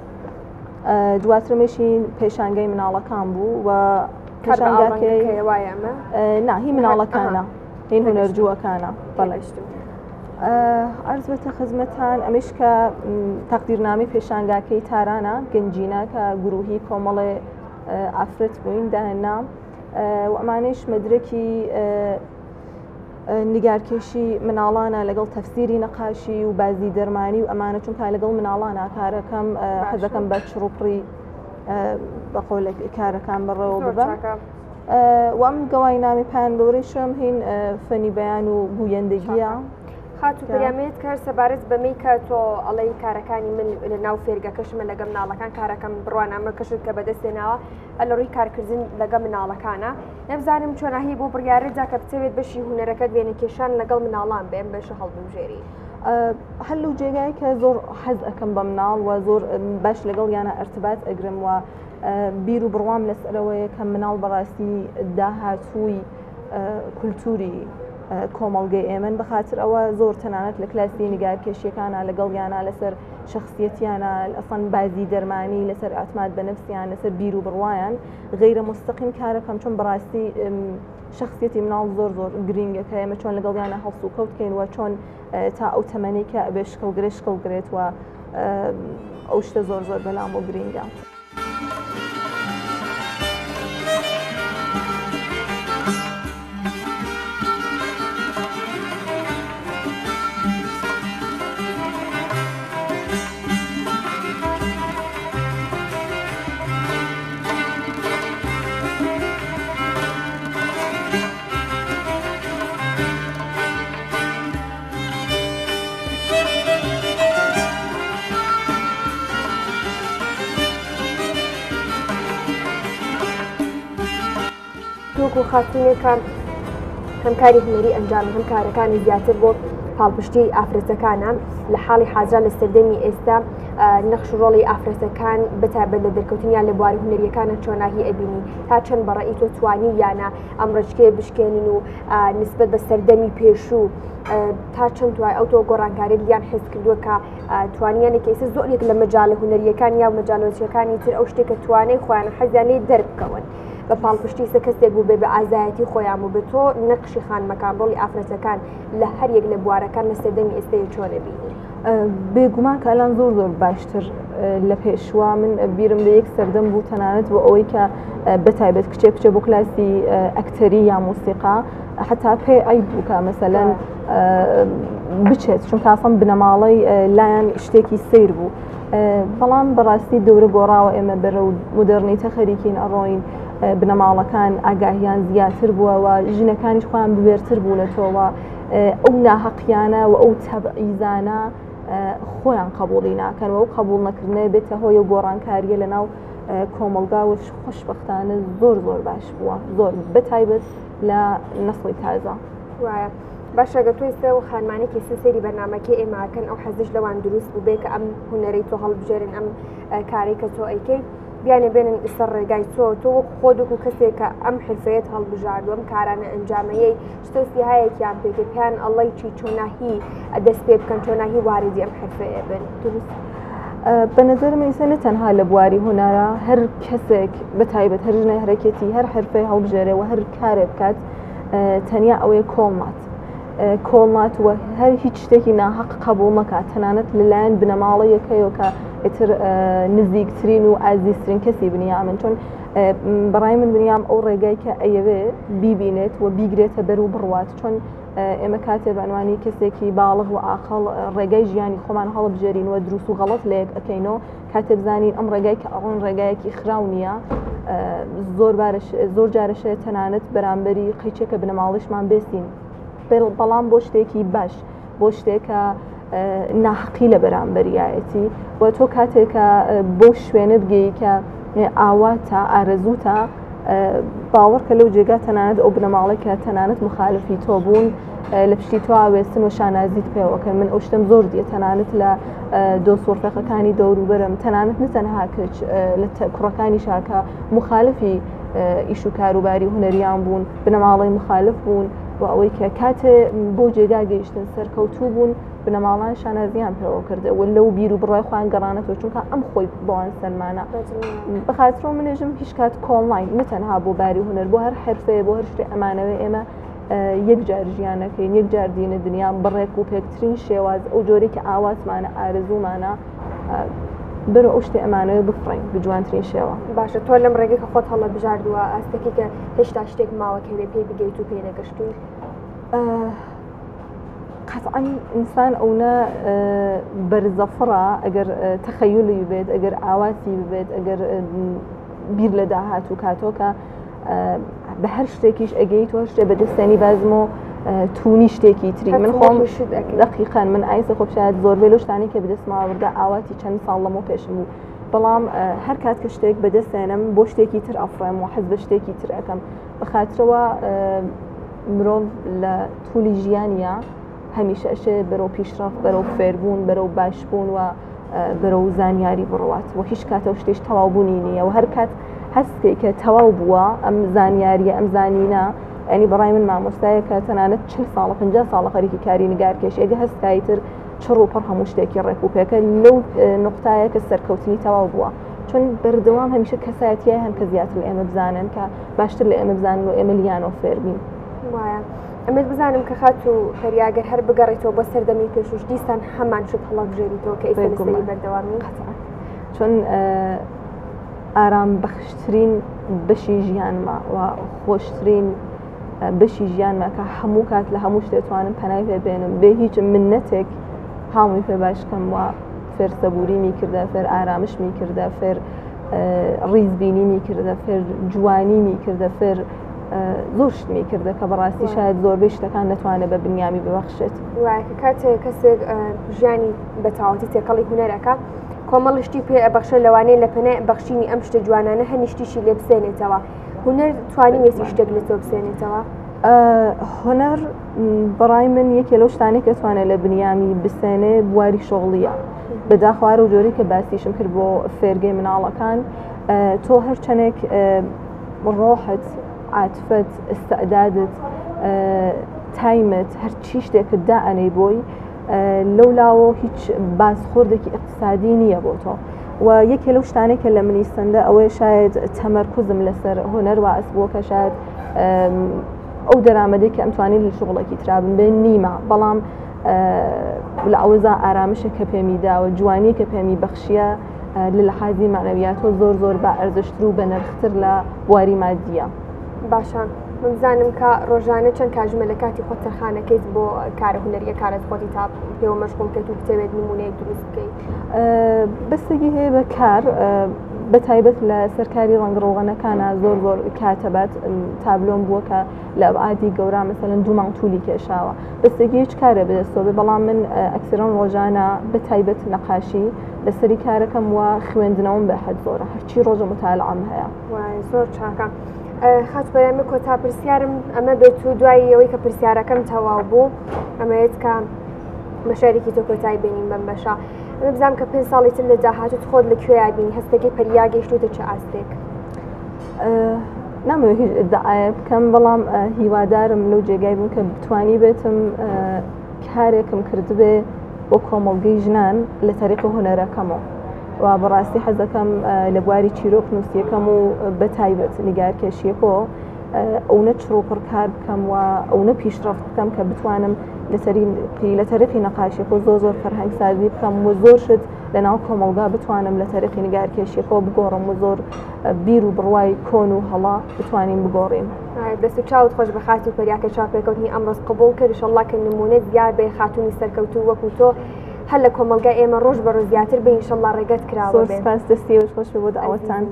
دواترمەشین پێشانگەی مناڵەکان بوو و پێشانگاکەی ناهی مناڵەکانە هین هونەرجووەکانە بەڵێشت ئەرزبێتە خزمەتان ئەمەش کە تەقدیرنامەی پێشانگاکەی تارانە گەنجینە کە گروهی کۆمەڵێ ئافرەت بووین داهێنا و ئەمانەش مەدرەکی نیگارکێشی مناڵانە لەگەڵ تەفسیری نەقاشی و بازی دەرمانی و ئەمانە چونکە لەگەڵ مناڵانە کارەکەم حەزەکەم بە چڕوپڕی بەقۆلێک کارەکان بەڕێوە ببە و ئەم گەوای نامی پایان گەورەیشم هین فەنی بەیان و گوویندەگیە خاتو پریامێت کار سەبارەت بەمەی کە تۆ ئەڵەی کارەکانی من لە ناو فێرگەکەشمە لەگە مناڵەکان کارەکەم بڕوانامە کەشت کە بەدەستێناوە لە ڕووی کارکردن لەگە مناڵەکانە نەبزانم چۆناهی بۆ بڕیارەدا کە بچەوێت بەشی هونەرەکەت وێنە کێشان لەگەڵ مناڵان بێن بەشە هەڵبژێری هەلو جێگای کە زۆر حەز ئەەکەم بە مناڵ و زۆر باش لەگەڵ یانە ئەرتبات ئەگرم و بیر و بڕوام لەسەرەوەیە کە مناڵ بەڕاستی داهاتووی کولتوری کۆمەڵگەی ئێمن بەخاطر ئەوە زۆر تەنانەت لە کلاسی نیگارکێشیەکانە لەگەڵ یانە لەسەر شخصیەتیانە ئەسەن بازی دەرمانی لەسەر ئاتمات بە نفسیان لەسەر بیر و بڕوایان غیرە مستەقیم کارەکەم چۆن بەڕاستی شخصیەتی مناڵ زۆر زۆر گرینگە کە ئێمە چۆن لەگەڵ یانە هەڵس و کەوتکەین و چۆن تا ئەو تەمەنەی کە ئەبێ شکڵگرێت و ئەو شتە زۆر زۆر بەلام بۆ گرینگە. وەکو خاتونێکە هەم کاری هونەری ئەنجام هەم کارەکانی زیاتر بۆ پاڵپشتی ئافرەتەکانە لە حاڵی حاضرا لە سەردەمی ئێستا نەخش و ڕۆڵی ئافرەتەکان بەتایبەت لە دەرکەوتنیان لە بواری هونەریەکانە چۆناهی ئەبینی تا چەند بەڕێی تۆ توانی یانە ئەم ڕچکەیە بشکێنن و نسبەت بە سەردەمی پێشوو تا چەند توای ئەو تۆ گۆڕانکاریت لیان حس کردووە کە توانیانێکی ئێستا زۆرێک لە مەجاڵە هونەریەکان یا مەجاڵۆچیەکانی تر ئەو شتێکە توانەی خۆیانە حەزیان لێ دەربکەون بە پاڵپشتی سە کەسێک بوو بێ بە ئازایەتی خۆیان و بە تۆ نەقشی خانمەکان ڕۆڵی ئافرەتەکان لە هەر یەک لە بوارەکان لە سەردەمی ئێستای چۆنە بینی؟ بێگومان کە ئەلان زۆر زۆر باشتر لە پێشوا من بیرم لە یەک سەردەم بوو تەنانەت بۆ ئەوەی کە بەتایبەت کچێک بچێ بۆ کلاسی ئەکتەری یا موسیقا حتا پێ ئەی بوو کە مەسەلەن بچێت چونکە ئاسان بنەماڵەی لایەن شتێکی سیر بوو بەڵام بەڕاستی دەورە گۆڕاوە ئێمە بەرە و مدرنیتە خەریکین ئەڕۆین بنەماڵەکان ئاگاهیان زیاتر بووە و ژنەکانیش خۆیان بوێرتر بوو لە تۆوە ئەو ناحەقیانە و ئەو تەبعیزانە خۆیان قبوڵی ناکەن و ئەو قبول نەکردنە بێتە هۆی و گۆڕانکاریە لە ناو کۆمەلگاوش خۆشبەختانە زۆر زۆر باش بووە زۆر بەتایبەت لە نەسڵی تازە وایە باشەگە توی ئێستا و خانمانێکی سەری بەرنامەکەی ئێماکەن ئەو حەزش لەوان دروست بوو بێ کە ئەم هونەرەی تۆ هەڵبژێرن ئەم کارەی کە تۆ ئەیکەی بیانێ بێنن سەر ڕێگای تۆ خۆدوک و کەسێک کە ئەم حرفەیەت هەڵبژاردووە ئەم کارانە ئەنجامەیەی شتۆستی هەیەکیان پێکە پێیان ئەڵەی چی چۆناهی دەست پێ بکەن چۆناهی واردی ئەم حرفەیە بن دروست بە نظرم ئێستا نە تەنها لە بواری هونەرە هەر کەسێک بەتایبەت هەر ژنە هەرەکەتی هەر حرفەی هەڵبژێرێ و هەر کارێ بکات تەنیا ئەوەیە کۆڵمات و هەر هیچ شتێکی ناحەق قبول مەکات تەنانەت لەلایەن بنەماڵەیەکەیەوە کە ئێتر نزیکترین و ئازیزترین کەسی بنیامن چۆن بەڕای من بنیام ئەو ڕێگای کە ئەیەوێ بیبینێت و بیگرێتە بەر و بڕوات چۆن ئێمە کاتێ بەعنوانی کەسێکی باڵغ و ئاقڵ ڕێگای ژیانی خۆمان هەڵبژێرین و دروست و غەڵەت لە یەک ئەەکەینەوە کاتێ بزانین ئەم ڕێگای کە ئەڕۆن ڕێگایەکی خراو نییە زۆر جارەشەیە تەنانەت بەرامبەری قەیچێکە بنەماڵیشمان بێسین بەڵام بۆ شتێکی باش بۆ شتێکە ناحقی لە بەرامبەریایەتی و تۆ کاتێکە بۆ شوێنە بگەی کە ئاواتە ئارەزووتە باوەڕکە لەو جێگا تەنانەت ئەو بنەماڵێکە تەنانەت مخالفی تۆ بوون لە پشتی تۆ ئاوێستن و شانازیت پێوەکە من ئەو شتم زۆر دیە تەنانەت لە دۆسۆرفەکەەکانی دەوروبەرم تەنانەت نەتەنها کچ لە کوڕەکانی شاکە مخالفی ئیش و کاروباری هونەریان بوون بنەماڵی مخالف بوون و ئەوەی کە کاتێ بۆ جێگا گەیشتن سەرکەوتوو بوون بنەماڵان شانازیان پێوە کردە و لەو بیر و بڕای خۆیان گەڕانەتەوە چونکە ئەم خۆی بۆوان سەرمانە بەخاترەوە منێژم هیچ کات کۆڵناین نەتەنها بۆ باری هونەر بۆ هەر حرفەیە بۆ هەر شتێ ئەمانەوەی ئێمە یەک جار ژیانەکەین یەک جار دینە دنیا بڕێک و پێکترین شێواز ئەو جۆرێکی ئاواتمانە ئارزومانە بەرە ئەو شتێ ئەمانەوە بفڕین بجوانترین شێوە باشە تۆ لەم ڕێگەی کە خۆت هەڵە بژاردووە ئاستێکی کە هێشتا شتێک ماوەکە لێ پێی بگەیت و پێی نەگەشتووی قەتعاً ئینسان ئەوە بەرزەفڕە ئەگەر تەخەیولی بێت ئەگەر ئاواتی ببێت ئەگەر بیر لە داهات و کاتۆکە بە هەر شتێکیش ئەگەیت و شتێ بەدەستێنی بازم و توونی شتێکی تری من خۆم دقیقاً من ئایسە خۆ شاید زۆربەی لەو شتانی کە بەدەستماوەدا ئاواتی چەند ساڵ لەمەوە پێشم بوو بەڵام هەر کات کە شتێک بەدەستێنم بۆ شتێکی تر ئەفڕێم و حەز بە شتێکی تر ئەەکەم بەخاترەوە مرۆڤ لە توولی ژیانە هەمیشە ئەشێ بەرەو پیشرفت بەرەو فێربوون بەرەو باشبوون و بەرەو زانیاری بڕوات و هیچ کاتەوە شتێش تەواوبوونی نییە و هەر کات هەستێک کە تەواو بووە ئەم زانیاریە ئەم زانینە ئەنی بەڕای من مامۆستایە کە تەنانەت 40 ساڵە 50 ساڵە خەریکی کاری نگارکێش ئەگە هەستایی تر چڕ و پڕ هەموو شتێکی ڕێکوپێکە لەو نقطایە کە سەرکەوتنی تەواو بووە چون بەردەوام هەمیشە کەسایەتیە هەن کە زیاتر لە ئێمە بزانن کە باشتر لە ئێمە بزانن و ئێمە لیانەوە فێربین وایە ئەمەد بزانم کە خات و پەریاگەر هەر بگەڕێتەوە بۆ سەردەمی پێشوش دیسان هەمان شت هەڵەبژێریتەوە کە ئێستا بەردەوامی چون ئارام بەخشترین بەشی ژیانمە و خۆشترین بەشی ژیانمە کە هەموو کات لە هەموو شتێتوانم پەنای پێبێنم بێ هیچ منەتێک هاوی پێ باشکەم وە فێر سەبووریمی کردە فێر ئارامشمی کردە فێر ڕیزبینیمی کردە فێر جوانیمی کردە فێر زۆر شتمی کردە کە بەڕاستی شاید زۆربەی شتەکان نەتوانێت بە بنیامی ببەخشێت وایە کاتێک کەسێک ژیانی بەتاواتی تێکەڵی هونەرەکە کۆمەڵشتی پێ ئەبەخشە لەوانەیە لە پەنای بەخشینی ئەم شتە جوانانە هەنیشتیشی لێ بسێنێتەوە هونەر توانی وێسی شتێک لە تۆ بسێنێتەوە هونەر بەڕای من یەکێ لەو شتانێک کە توانێت لە بنیامی بسێنێ بواری شغڵیە بەداخوارە و جۆری کە باسیشم کرد بۆ فێرگەی مناڵەکان تۆ هەر چەندێک ڕۆحت عاتفت ئستعدادت تایمت هەرچی شتێکت دائەنەی بۆی لەولاوە هیچ بازخۆردێکی اقتصادی نییە بۆ تۆ و یەکێ لەو شتانێکە لە منی سندە ئەوەی شاید تەمەرکوزم لەسەر هونەر واس بووە کە شاید ئەو دەرامەدەی کە ئەمتوانین لە شغڵێکی ترابم بێن نیمە بەڵام لە ئەوەزا ئارامشە کە پێمی داوە جوانی کە پێمی بەخشیە لە لەحازی معنەویاتۆ زۆر زۆر بە ئەرزشتر و بە نرختر لە بواری مادیە باشان من بزانم کە ڕۆژانە چەند کاژمە لە کاتی خۆت تەرخانەکەیت بۆ کارە هونەریە کارت خۆتی تا پێوە مەشغوڵ کەیت و بتەوێت نمونەیەک دروست بکەیت بەستگی هەیە بە کار بە تایبەت لە سەرکاری ڕەنگڕۆغەنەکانە زۆر زۆر کاتەبات تابلۆم بووە کە لە ئەبعادی گەورە مەسەلەن 2 مانگ توولی کێشاوە بەستگی هیچ کارە بەدەستەوە بەڵام من ئەکسرەن ڕۆژانە بە تایبەت نەقاشی لەسەری کارەکەم وە خوێندنەوەم بە حەد زۆرە هەرچی ڕۆژە متالعەم هەیە زۆر چاکە خاچ بەرامە کۆتا پرسیارم ئەمە بێت و دوای ئەوەی کە پرسیارەکەم تەواو بوو ئەمەیەت کە بەشارێکی تۆ کۆتای بینیم بەم بەشە ئەمە بزانم کە 5 ساڵی تر لە داهاتوت خۆت لەکوێ بینی هەستەکەی پەریا گەیشتوتە چه ئاستێک نامەوێت هیچ ئیدعایە بکەم بەڵام هیوادارم لەو جێگای بوون کە بتوانی بێتم کارێکم کردبێ بۆ کۆمەڵگەی ژنان لە تەریقی هونەرەکەمەوە و بەڕاستی حەزەکەم لە بواری چیرۆک نووسیەکەم و بە تایبەت نیگارکێشیەکەوە ئەوە چڕۆپڕ کار بکەم و ئەوە پیشرفت بکەم کە بتوانم لە تەریقی نەقاشیەکە زۆر زۆر فەرهەنگسازی بکەم و زۆر شت لەناو کۆمەڵگا بتوانم لە تەریقی نگارکێشیەکەەوە بگۆڕم و زۆر بیر و بڕوای کۆن و هەڵا بتوانین بگۆڕین دەست و چاوت خۆش بە خاتی و پەریاکە چاپێکەوتنی ئەمڕۆز قبول کرد ئینشەڵڵا کە نمونە زیاد بێ خاتوونی سەرکەوتوو وەکو تۆ هەر لە کۆمەلگای ئێمە ڕۆژ بە ڕۆژ زیاتر بێ ئینشەڵڵا ڕێگەت کراوە بێ سپاس دەستیەوەش خۆش بۆ داوەتان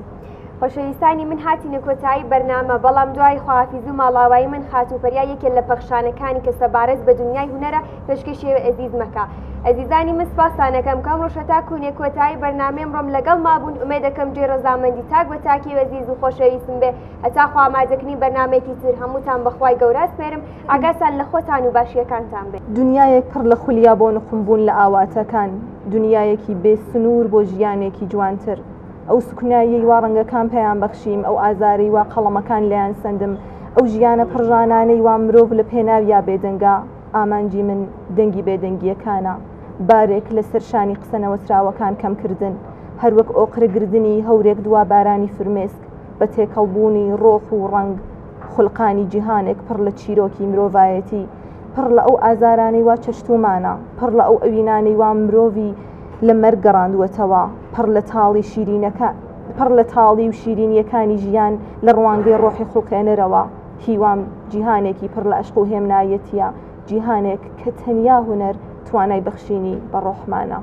خۆشەویستانی من هاتینە کۆتایی بەرنامە بەڵام دوای خواحافیز و ماڵاوایی من خاتووپەریا یەکێک لە پەخشانەکانی کە سەبارەت بە دنیای هونەرە پێشکەشی ئەزیز مەکە ئەزیزانی من سپاسانەکەم کەم ڕۆژهەتا کوونێ کۆتایی بەرنامەم ڕۆم لەگەڵ مابوون ئومێدەکەم جێ ڕەزامەندی تاک بە تاکی ئەزیز و خۆشەویستم بێ هەتا خوا ئامادەکردنی بەرنامەیەکی تر هەمووتان بەخوای گەورە سپێرم ئاگاتان لە خۆتان و باشیەکانتان بێ دنیایەک پڕ لە خولیا بۆ نخمبوون لە ئاواتەکان دنیایەکی بێ سنوور بۆ ژیانێکی جوانتر ئەو سوکنایی وا ڕەنگەکان پێیان بەخشیم ئەو ئازاری وا قەڵەمەکان لەیان سندم ئەو ژیانە پڕژانانەی وا مرۆڤ لە پێناویا بێدەنگا ئامانجی من دەنگی بێدەنگیەکانە بارێک لەسەر شانی قسەنەوەتراوەکان کەمکردن هەروەک ئۆقرەگردنی هەورێک دوا بارانی فرمێسک بە تێکەڵبوونی ڕۆح و ڕەنگ خوڵقانی جیهانێک پڕ لە چیرۆکی مرۆڤایەتی پڕ لە ئەو ئازارانەی وا چەشتومانە پڕ لە ئەو ئەوینانەی وا مرۆڤی لە مەرگ گەڕاندووەتەوە پڕ لە تاڵی شیرینەکە پڕ لە تاڵی و شیرینیەکانی ژیان لە ڕوانگەی ڕۆحی خوڵقێنەرەوە هیوام جیهانێکی پڕ لە عشق و هێمنایەتیە جیهانێک کە تەنیا هونەر توانای بەخشینی بە ڕۆحمانە.